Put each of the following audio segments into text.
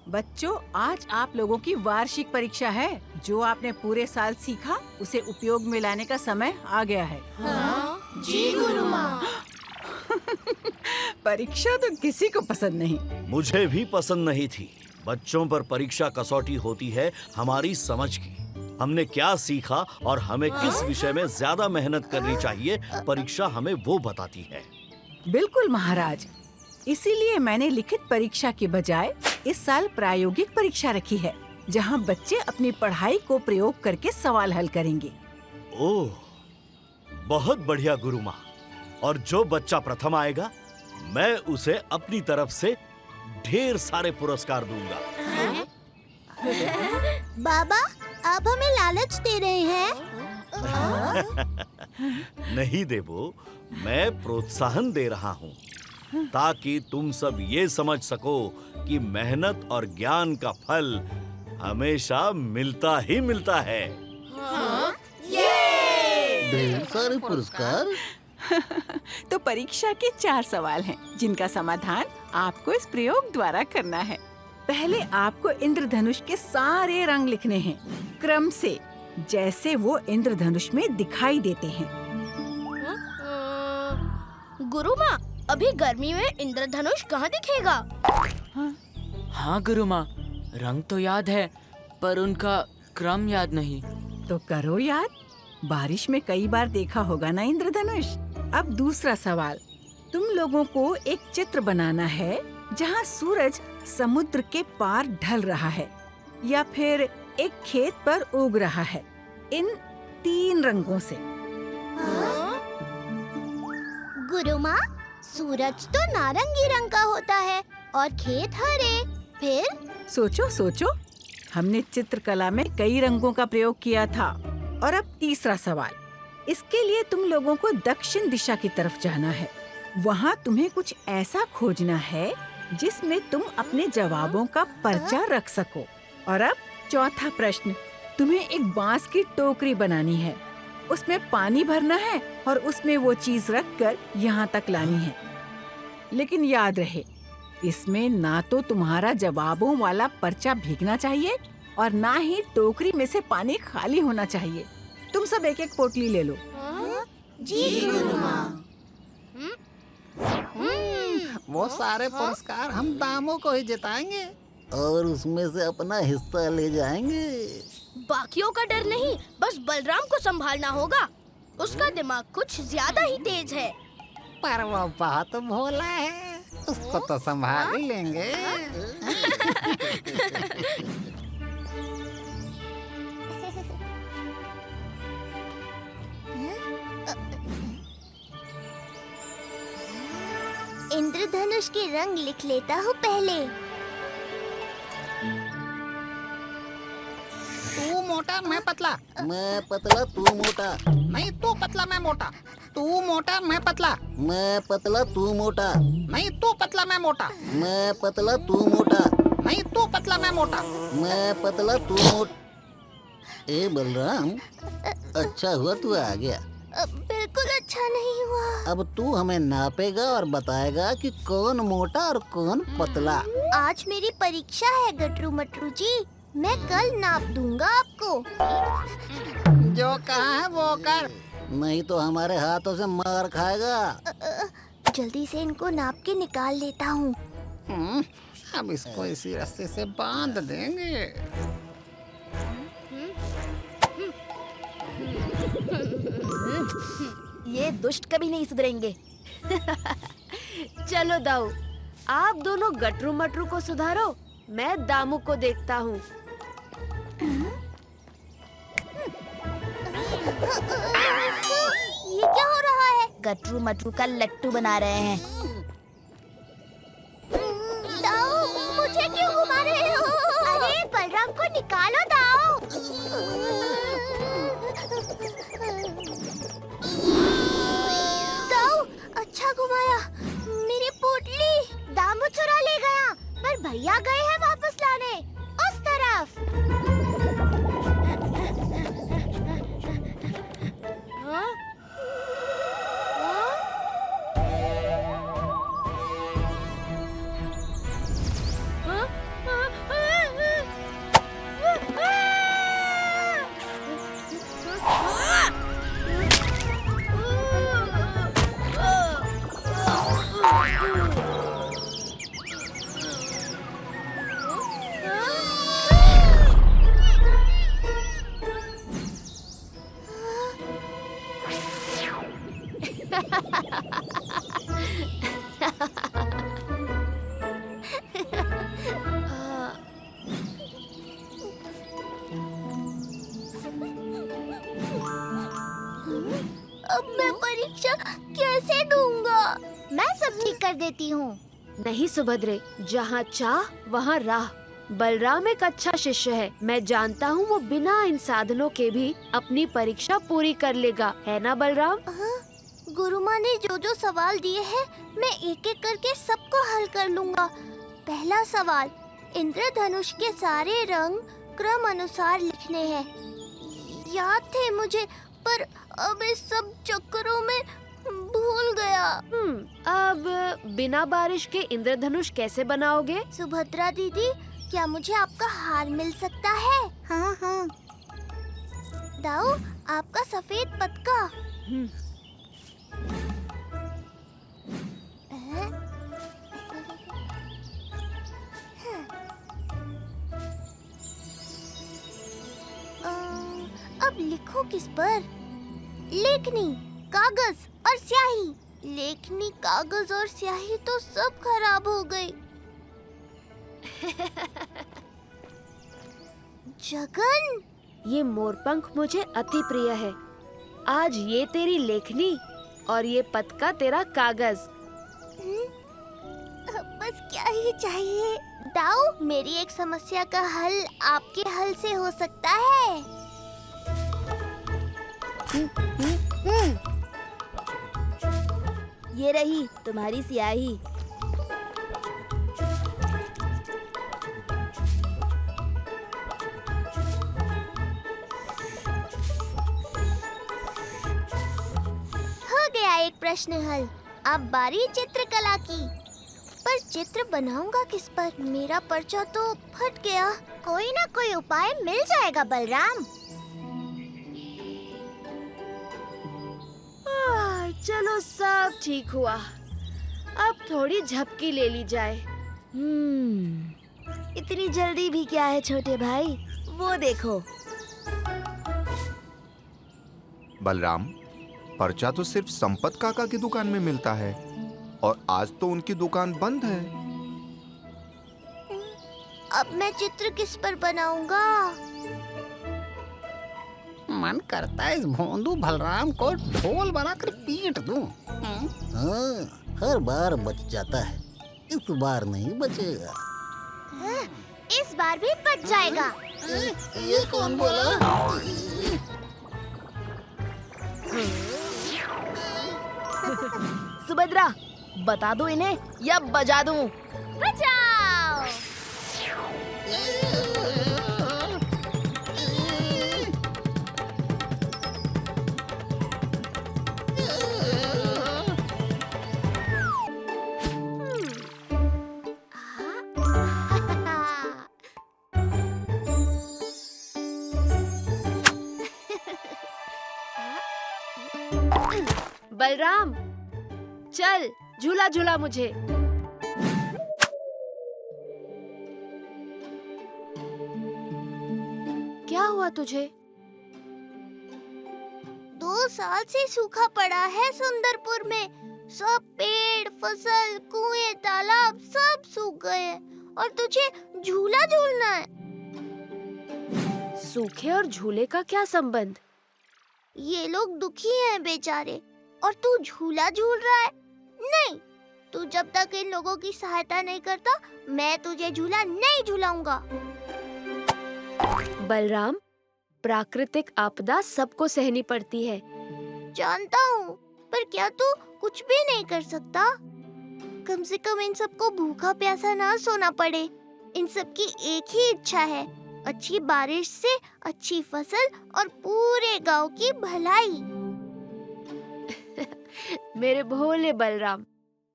बच्चों, आज आप लोगों की वार्षिक परीक्षा है। जो आपने पूरे साल सीखा उसे उपयोग में लाने का समय आ गया है। हाँ? जी गुरु माँ। परीक्षा तो किसी को पसंद नहीं। मुझे भी पसंद नहीं थी। बच्चों पर परीक्षा कसौटी होती है हमारी समझ की। हमने क्या सीखा और हमें किस विषय में ज्यादा मेहनत करनी चाहिए, परीक्षा हमें वो बताती है। बिल्कुल महाराज, इसीलिए मैंने लिखित परीक्षा के बजाय इस साल प्रायोगिक परीक्षा रखी है, जहां बच्चे अपनी पढ़ाई को प्रयोग करके सवाल हल करेंगे। ओह, बहुत बढ़िया गुरु माँ। और जो बच्चा प्रथम आएगा, मैं उसे अपनी तरफ से ढेर सारे पुरस्कार दूंगा। बाबा, आप हमें लालच दे रहे हैं? नहीं देवो, मैं प्रोत्साहन दे रहा हूँ ताकि तुम सब ये समझ सको कि मेहनत और ज्ञान का फल हमेशा मिलता ही मिलता है। ढेर सारे पुरस्कार। तो परीक्षा के 4 सवाल हैं, जिनका समाधान आपको इस प्रयोग द्वारा करना है। पहले आपको इंद्रधनुष के सारे रंग लिखने हैं, क्रम से, जैसे वो इंद्रधनुष में दिखाई देते हैं। गुरु माँ, अभी गर्मी में इंद्रधनुष कहाँ दिखेगा? हाँ गुरु माँ, रंग तो याद है पर उनका क्रम याद नहीं। तो करो याद, बारिश में कई बार देखा होगा ना इंद्रधनुष। अब दूसरा सवाल, तुम लोगों को एक चित्र बनाना है जहाँ सूरज समुद्र के पार ढल रहा है या फिर एक खेत पर उग रहा है, इन 3 रंगों से। गुरु माँ, सूरज तो नारंगी रंग का होता है और खेत हरे। फिर? सोचो सोचो, हमने चित्रकला में कई रंगों का प्रयोग किया था। और अब तीसरा सवाल, इसके लिए तुम लोगों को दक्षिण दिशा की तरफ जाना है। वहाँ तुम्हें कुछ ऐसा खोजना है जिसमें तुम अपने जवाबों का पर्चा रख सको। और अब चौथा प्रश्न, तुम्हें एक बांस की टोकरी बनानी है, उसमें पानी भरना है और उसमें वो चीज रखकर यहाँ तक लानी है। लेकिन याद रहे, इसमें ना तो तुम्हारा जवाबों वाला पर्चा भीगना चाहिए और ना ही टोकरी में से पानी खाली होना चाहिए। तुम सब एक एक पोटली ले लो। जी गुरु माँ। वो सारे पुरस्कार हम दामों को ही जिताएंगे और उसमें से अपना हिस्सा ले जाएंगे। बाकियों का डर नहीं, बस बलराम को संभालना होगा। उसका दिमाग कुछ ज्यादा ही तेज है। पर वो बहुत भोला है, उसको तो संभाल ही लेंगे। इंद्रधनुष के रंग लिख लेता हूँ पहले। तू मोटा मैं पतला, मैं पतला तू मोटा, नहीं तू पतला मैं मोटा, तू मोटा मैं पतला, मैं पतला तू मोटा, नहीं तू पतला मैं मोटा, मैं पतला तू मोटा, नहीं तू पतला मैं मोटा, मैं पतला तू मोटा। ए बलराम, अच्छा हुआ तू आ गया। बिल्कुल अच्छा नहीं हुआ। अब तू हमें नापेगा और बताएगा कि कौन मोटा और कौन पतला। आज मेरी परीक्षा है गटरू मटरू जी, मैं कल नाप दूंगा आपको। जो कहा है वो कर, नहीं तो हमारे हाथों से मार खाएगा। जल्दी से इनको नाप के निकाल लेता हूँ। अब इसको इसी रस्ते से बांध देंगे। ये दुष्ट कभी नहीं सुधरेंगे। चलो दाऊ, आप दोनों गटरू मटरू को सुधारो, मैं दामू को देखता हूँ। ये क्या हो रहा है? गटरू मटरू का लट्टू बना रहे हैं। दाऊ, मुझे क्यों घुमा रहे हो? अरे बलराम को निकालो दाऊ। दाऊ, अच्छा घुमाया। मेरी पोटली दामू चुरा ले गया, पर भैया गए हैं वापस लाने उस तरफ। हाँ? हाँ? हाँ? परीक्षा कैसे दूंगा? मैं सब ठीक कर देती हूँ। नहीं सुभद्रे, जहाँ चाह वहाँ राह। बलराम एक अच्छा शिष्य है। मैं जानता हूँ वो बिना इन साधनों के भी अपनी परीक्षा पूरी कर लेगा, है ना बलराम? गुरु माँ ने जो जो सवाल दिए हैं मैं एक एक करके सबको हल कर लूँगा। पहला सवाल, इंद्रधनुष के सारे रंग क्रम अनुसार लिखने हैं। याद थे मुझे, पर अब इस सब चक्करों में भूल गया। अब बिना बारिश के इंद्रधनुष कैसे बनाओगे? सुभद्रा दीदी, क्या मुझे आपका हार मिल सकता है? हाँ हाँ। दाऊ, आपका सफेद पतका। अब लिखो किस पर? लेखनी, कागज और स्याही। लेखनी, कागज और स्याही तो सब खराब हो गई। जगन, ये मोरपंख मुझे अति प्रिय है। आज ये तेरी लेखनी और ये पतका तेरा कागज। बस क्या ही चाहिए? दाऊ, मेरी एक समस्या का हल आपके हल से हो सकता है। ये रही तुम्हारी स्याही। हो गया एक प्रश्न हल। अब बारी चित्रकला की। पर चित्र बनाऊंगा किस पर? मेरा पर्चा तो फट गया। कोई ना कोई उपाय मिल जाएगा बलराम। चलो, सब ठीक हुआ। अब थोड़ी झपकी ले ली जाए। इतनी जल्दी भी क्या है छोटे भाई, वो देखो। बलराम, पर्चा तो सिर्फ संपत काका की दुकान में मिलता है और आज तो उनकी दुकान बंद है। अब मैं चित्र किस पर बनाऊंगा? मन करता है इस भोंदू बलराम को ढोल बनाकर पीट दूं। हाँ, हर बार बच जाता है, इस बार नहीं बचेगा। इस बार भी बच जाएगा। ये कौन बोला? सुभद्रा, बता दो इन्हें या बजा दूं? बचाओ! बलराम, चल झूला झूला मुझे। क्या हुआ तुझे? 2 साल से सूखा पड़ा है सुंदरपुर में। सब पेड़, फसल, कुएं, तालाब सब सूख गए हैं और तुझे झूला झूलना है। सूखे और झूले का क्या संबंध? ये लोग दुखी हैं बेचारे और तू झूला झूल रहा है। नहीं, तू जब तक इन लोगों की सहायता नहीं करता, मैं तुझे झूला नहीं झूलाऊंगा। बलराम, प्राकृतिक आपदा सबको सहनी पड़ती है। जानता हूँ, पर क्या तू कुछ भी नहीं कर सकता? कम से कम इन सबको भूखा प्यासा ना सोना पड़े। इन सब की एक ही इच्छा है, अच्छी बारिश से अच्छी फसल और पूरे गांव की भलाई। मेरे भोले बलराम,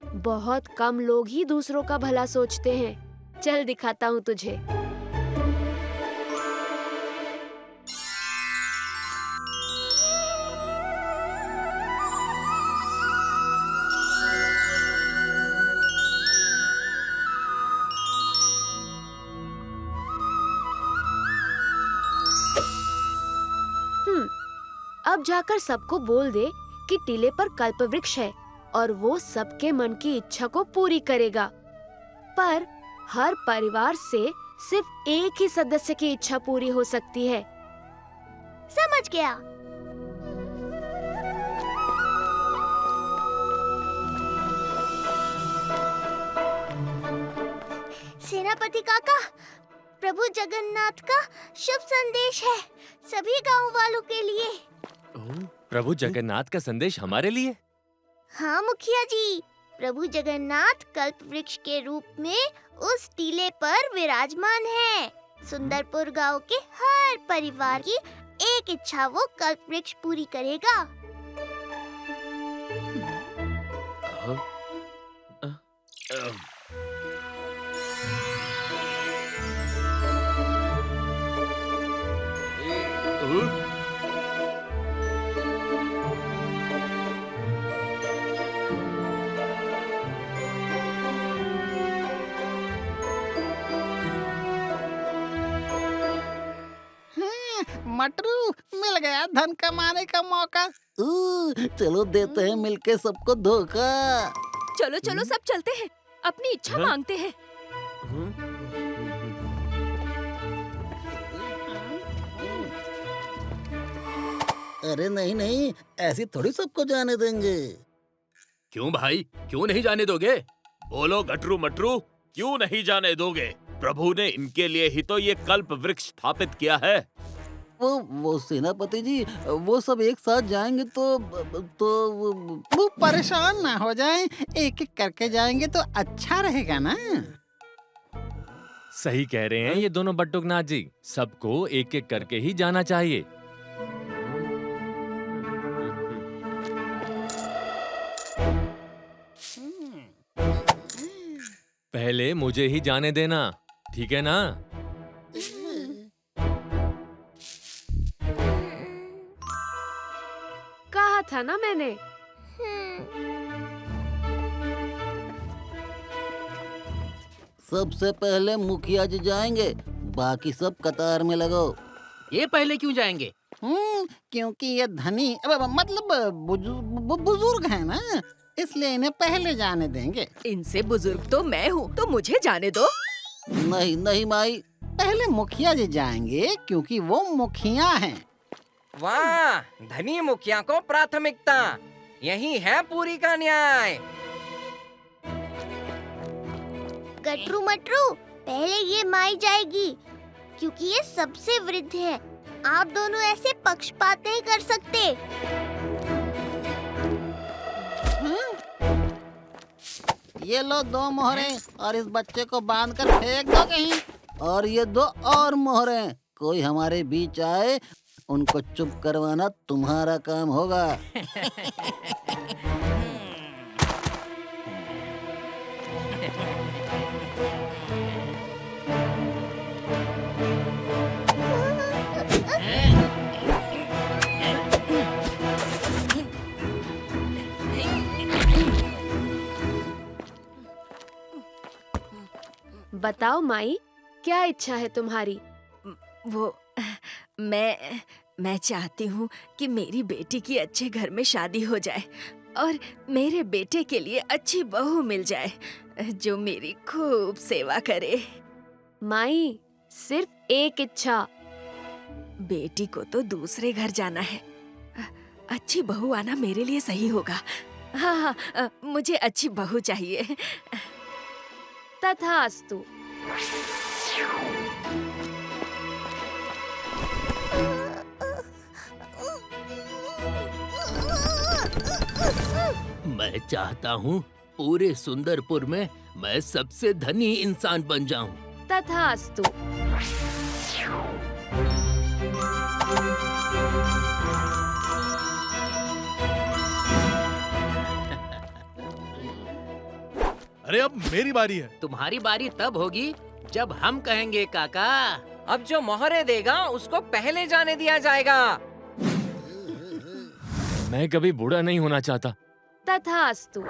बहुत कम लोग ही दूसरों का भला सोचते हैं। चल दिखाता हूँ तुझे। अब जाकर सबको बोल दे कि टीले पर कल्पवृक्ष है और वो सबके मन की इच्छा को पूरी करेगा। पर हर परिवार से सिर्फ एक ही सदस्य की इच्छा पूरी हो सकती है। समझ गया। सेनापति काका, प्रभु जगन्नाथ का शुभ संदेश है सभी गांव वालों के लिए। प्रभु जगन्नाथ का संदेश हमारे लिए? हाँ मुखिया जी, प्रभु जगन्नाथ कल्प वृक्ष के रूप में उस टीले पर विराजमान है। सुंदरपुर गांव के हर परिवार की एक इच्छा वो कल्प वृक्ष पूरी करेगा। मटरू, मिल गया धन कमाने का मौका। चलो देते हैं मिलके सबको धोखा। चलो चलो सब चलते हैं, अपनी इच्छा मांगते हैं। अरे नहीं नहीं, ऐसी थोड़ी सबको जाने देंगे। क्यों भाई, क्यों नहीं जाने दोगे? बोलो गटरू मटरू, क्यों नहीं जाने दोगे? प्रभु ने इनके लिए ही तो ये कल्प वृक्ष स्थापित किया है। वो सेनापति जी, वो सब एक साथ जाएंगे तो वो परेशान ना हो जाएं, एक एक करके जाएंगे तो अच्छा रहेगा ना। सही कह रहे हैं ये दोनों बटुकनाथ जी, सबको एक एक करके ही जाना चाहिए। पहले मुझे ही जाने देना, ठीक है ना? कहा था ना मैंने। सबसे पहले मुखिया जी जाएंगे, बाकी सब कतार में लगो। ये पहले क्यों जाएंगे? क्योंकि ये धनी मतलब बुजुर्ग है ना, इसलिए इन्हें पहले जाने देंगे। इनसे बुजुर्ग तो मैं हूँ, तो मुझे जाने दो। नहीं नहीं माई, पहले मुखिया जी जाएंगे क्योंकि वो मुखिया हैं। वाह, धनी मुखिया को प्राथमिकता, यही है पूरी का न्याय। गटरू मटरू, पहले ये माई जाएगी क्योंकि ये सबसे वृद्ध है। आप दोनों ऐसे पक्षपात नहीं कर सकते। ये लो 2 मोहरे और इस बच्चे को बांध कर फेंक दो कहीं। और ये 2 और मोहरे, कोई हमारे बीच आए उनको चुप करवाना तुम्हारा काम होगा। बताओ माई, क्या इच्छा है तुम्हारी? वो मैं चाहती हूँ कि मेरी बेटी की अच्छे घर में शादी हो जाए और मेरे बेटे के लिए अच्छी बहू मिल जाए जो मेरी खूब सेवा करे। माई, सिर्फ एक इच्छा। बेटी को तो दूसरे घर जाना है, अच्छी बहू आना मेरे लिए सही होगा। हाँ, मुझे अच्छी बहू चाहिए। तथास्तु। मैं चाहता हूँ पूरे सुंदरपुर में मैं सबसे धनी इंसान बन जाऊँ। तथास्तु। अरे अब मेरी बारी है। तुम्हारी बारी तब होगी जब हम कहेंगे काका। अब जो मोहरे देगा उसको पहले जाने दिया जाएगा। मैं कभी बूढ़ा नहीं होना चाहता। तथास्तु।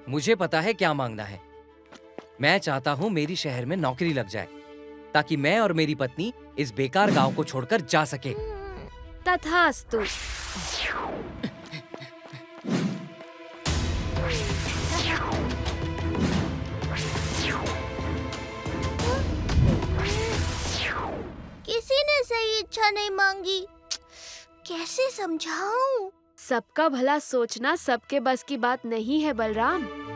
मुझे पता है क्या मांगना है। मैं चाहता हूँ मेरी शहर में नौकरी लग जाए ताकि मैं और मेरी पत्नी इस बेकार गांव को छोड़कर जा सके। तथास्तु। भिक्षा नहीं मांगी। कैसे समझाऊं? सबका भला सोचना सबके बस की बात नहीं है बलराम।